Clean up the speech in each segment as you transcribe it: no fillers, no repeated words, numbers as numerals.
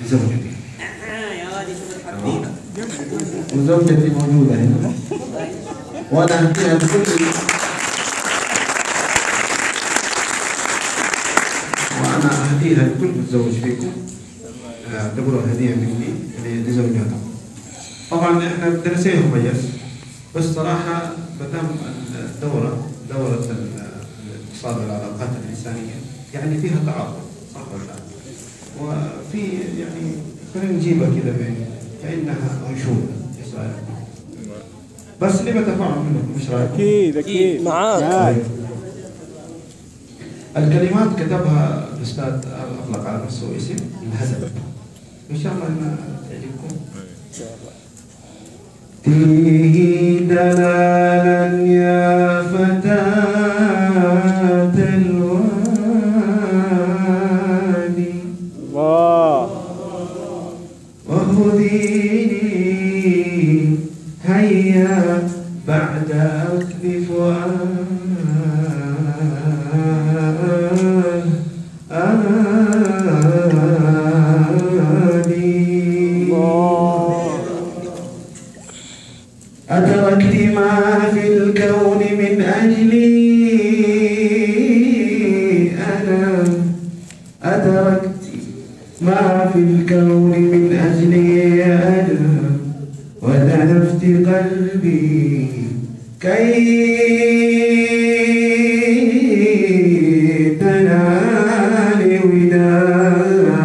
لزوجتي. يا غادي شوف الحبيبة. وزوجتي موجودة هنا. وأنا أهديها بكل متزوج فيكم. اعتبروها هدية مني لزوجاتكم. طبعا احنا بدنا نسوي مميز، بس صراحة ما دام دورة الاقتصاد والعلاقات الإنسانية يعني فيها تعاطف، صح ولا لا؟ وفي يعني خلينا نجيبها كذا كأنها أنشودة. ايش رأيكم؟ بس لما تفاعل منكم، ايش رأيكم؟ أكيد معاك. الكلمات كتبها الأستاذ أطلق على نفسه اسم الهدف، إن شاء الله إنها تعجبكم. إن شاء الله. فيه دلالا يا فتاة الوادي وخذيني هيا بعد أخذ أتركت ما في الكون من أجلي أنا، أتركت ما في الكون من أجلي أنا، وذنفت قلبي كي تنال ودادي.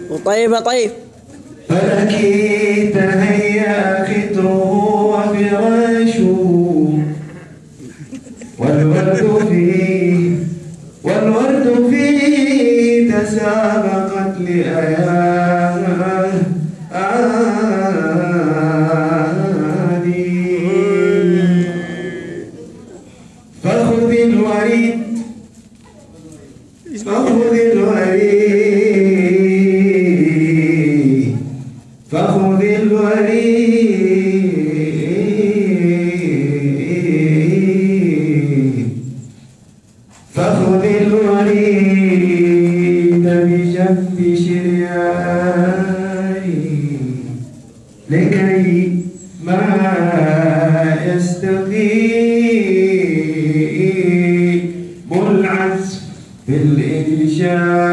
وطيبة طيب. فلك تهيأ خدره وفراشه والورد فيه تسابقت لأيادي. فخذ الوريد فخذ الوريد فخذ الوريد فخذ الوريد بجنب شرياني لكي ما يستقيم العزف بالإنشاء.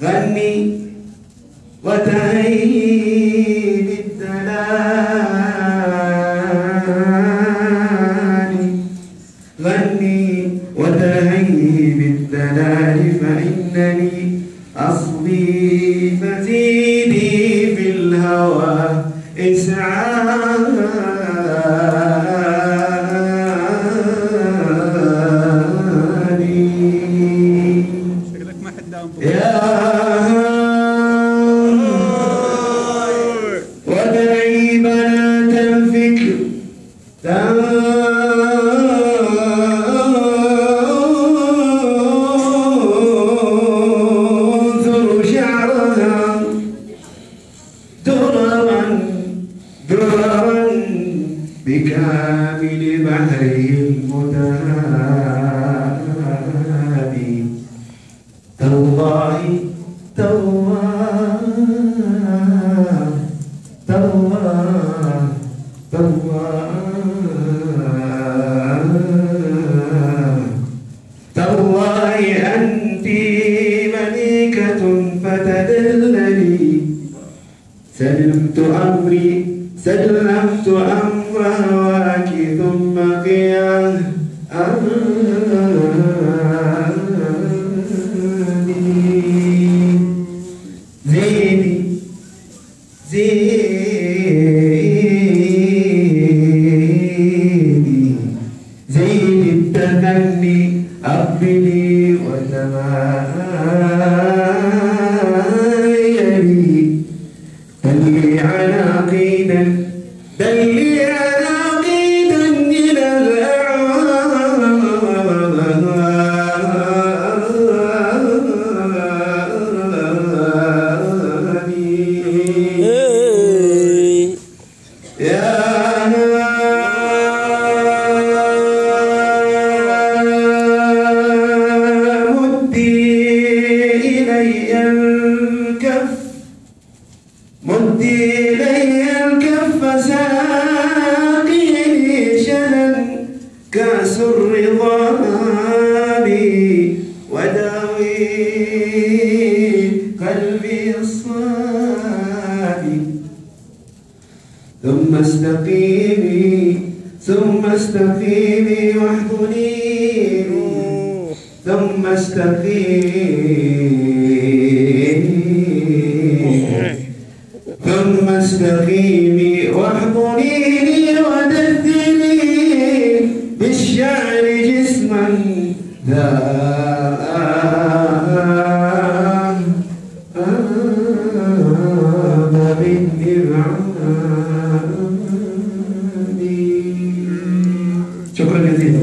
غني وتهيئ بالدلال، غني وتهيئ بالدلال، فإنني أصلي مزيدي في الهوى إسعادي. ودعي بنات الفكر تنثر شعرها دررا بكامل بحره المتهادي. تالله أنت ملكة فتدلني، سلمت أمر هواك ثم قيام زيني التغني أقبلي وتمايلي، دلي عناقيدا إلى الأعواني. ردي إلي الكف ساقيني شلا كأس الرضا بي وداوي قلبي الصافي ثم استقيمي واحضنيني ثم استقيمي واحضنيني ودثني بالشعر جسما ذاب بالإبعاد. شكرا جزيلا.